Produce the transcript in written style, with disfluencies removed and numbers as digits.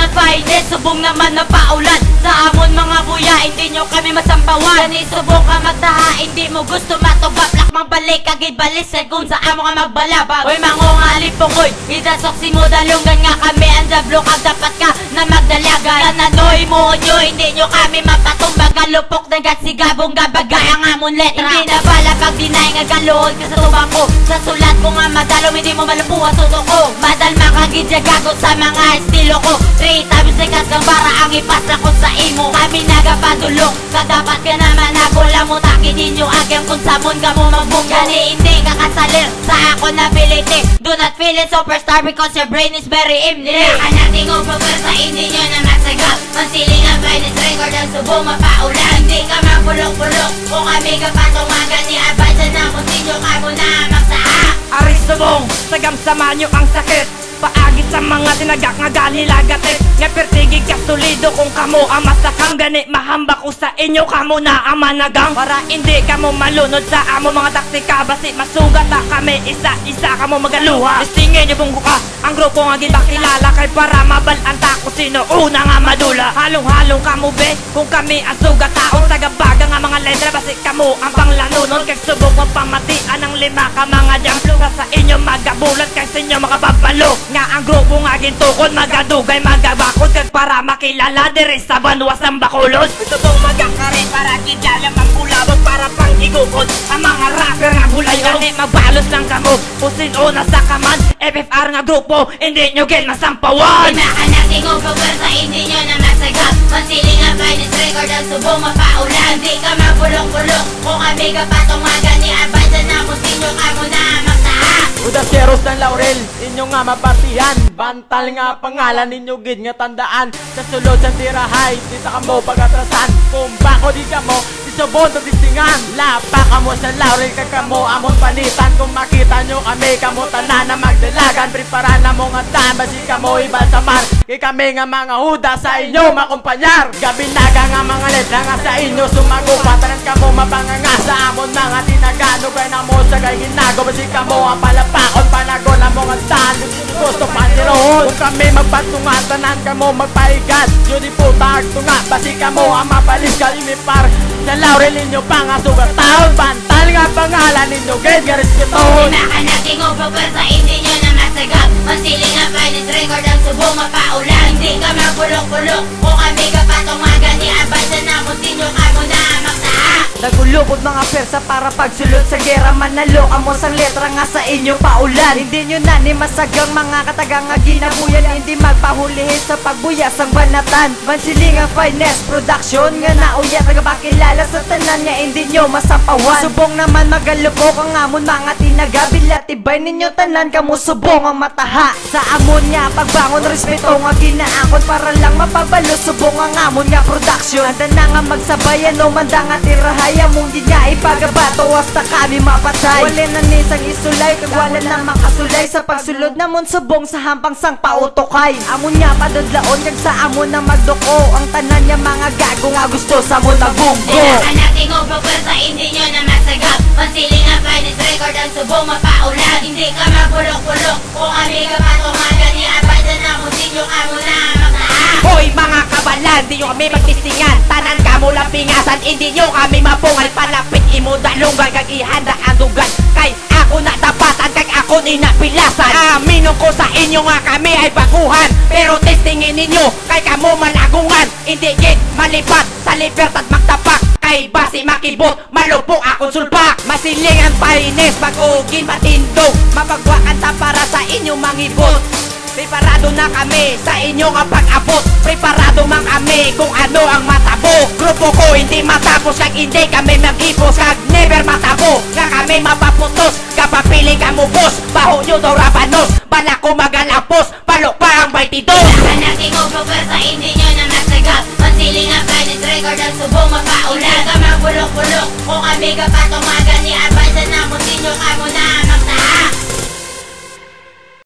ang finest, subong naman na paulan. Sa amon mga buya, hindi nyo kami masampawan. Yan subong ka magtaha, hindi mo gusto matubap. Lakmang balik, kagibalis, kung sa amo ka magbalabag. Uy, mangungalip pongoy, idasok si mo dalunggan nga kami. Ang jablo ka, dapat ka na magdalagan. Nananoy mo nyo, hindi nyo kami mapatumbag. Galupok na gasigabong gabagay ang amon letra. Hindi na bala pag dinay nga galuhod ka sa tubang ko. Sa sulat ko nga madalaw, hindi mo malapuha sudo ko. Madal makagidya gagot sa mga estilo ko. 3 times sikas kang bara ang ipasla ko sa imo. Kami nagapadulong, kadapat ka naman ako lamutakin ninyo agyang kung samon ka mo magbong. Gani hindi ka kasalir sa ako na ability. Do not feel it superstar because your brain is very empty. Nilaka natin ko pagkasa hindi nyo na masagap. Mansiling ang finest record ang subong mapaulan. Hindi ka mapulok-pulok kung kami ka patumagan ni abay sa namon ninyo ka mo na magsaak. Aris subong, sagam-sama nyo ang sakit. Paagit sa mga tinagak nga galilagatit. Nga pertigig ka solido kung kamo ang masakang. Gani mahamba ko sa inyo kamo na ang managang. Para hindi kamo malunod sa amo mga taktika. Basit masugat ta kami isa-isa kamo magaluha. Istingin nyo bunggo ka ang grupo nga gibakilala. Kay para mabalanta ko sino una nga madula. Halong-halong kamo be kung kami ang sugat taon. Tagabaga nga mga letra basit kamo ang panglanunon. Kay subok mo pamatian ng 5 ka mga jamplo. Sa inyo magabulat kay sa inyo makapapalo. Nga ang grupo nga gintukod magadugay magabakod kag para makilala diri sa banwas ng Bacolod. Ito pong magakari para gidala mang bulabog para pang igukod ang mga rapper nga gulayon. Gani magbalos lang kamo pusin una sa kaman. FFR nga grupo hindi nyo gil masampawan. Pinakanating ko pagkasa hindi nyo na masagap. Mansiling ang finest record ang subong mapaulan. Hindi ka mapulong-pulong kung kami ka patumagan ni abay sa namon sinyo ka mo na magtaha. Udaseros ng Laurel, inyo nga mapatihan. Bantal nga pangalan ninyo gid nga tandaan. Sa sulod sa tirahay, di ta kamo pagatrasan. Kung bako di ka mo, isubon to distingan. Lapa ka mo sa Laurel, kay kamo amon panitan. Kung makita nyo kami, kamo tanan na magdalagan. Preparan na mo nga tan, basi kamo ibalsamar. Kay kami nga mga huda sa inyo makumpanyar. Gabinaga nga mga letra nga sa inyo sumago. Patanan kamo mabanganga sa amon mga tinagano. Kaya na mo sa kay ginago, basi kamo ang palapakon. Panagon na mo nga tan, gusto pantiroon. Kung kami magpatungan, tanan kamo magpaigat. Yun di puta agtunga, basi kamo ang mapalis. Kalimipar sa Laurel ninyo pa nga sugat taon. Bantal nga pangalan ninyo, gate nga respeton. Pinakanating ko pagkasa hindi nyo na masagap. Mansiling ang finest record ang subong mapaulan. Hindi ka mapulok-pulok kung kami ka patumagan ni abay sa namon sinyo ka mo na magtaha. Nagulubod mga persa para pagsulod sa gera. Manalo amos ang letra nga sa inyo paulan. Hindi nyo na ni masagang mga katagang nga ginabuyan. Hindi magpahulihin sa pagbuyas ang banatan. Mansiling ang finest production nga nauya. Tagapakilala sa tanan niya hindi nyo masapawan. Subong naman magalupok ang amon mga tinaga. Bilatibay ninyo tanan kamo subong ang mataha. Sa amon niya pagbangon respeto nga ginaakon. Para lang mapabalo subong ang amon nga production. Anda na nga magsabayan o manda nga tirahay. Among di nga ipagabato hasta kami mapatay. Wala na nisang isulay kag wala na makasulay. Sa pagsulod namon subong sa hampang sang pautokay. Amon niya padudlaon kag sa amon na magduko. Ang tanan niya mga gago nga gusto sa amon nagunggo. Pinakanating ko pagkasa hindi nyo na masagap. Mansiling ang finest record ang subong mapaulan. Hindi ka mapulok-pulok kung kami ka patumagan ni abay sa namon sinyo ka mo na magtaha. Hoy mga kabalan, di nyo kami magtistingan. Tanan ka mo lang pingasan, hindi nyo kami mapungal. Palapit imo dalunggan kag ihanda ang dugan. Kay ako na tapatan kag ako ni napilasan. Amino ko sa inyo nga kami ay baguhan. Pero testingin ninyo kay kamo malagungan. Hindi gid malipat sa libertad magtapak. Kay basi makibot, malupok akong sulpak. Masiling ang paines, pag-ugin matindog. Mapagwakan ta para sa inyo mangibot. Preparado na kami sa inyo nga pag-abot. Preparado man kami kung ano ang matabo. Grupo ko hindi matapos kag hindi kami mag-ipos. Kag never matabo nga kami mapaputos. Kapapili ka mo boss, baho nyo daw rabanos. Bala ko magalapos, palok pa ang 22. Pinakanating ko pagkasa hindi nyo na masagap. Mansiling ang finest record ang subong mapaulan. Hindi ka mapulok-pulok kung kami ka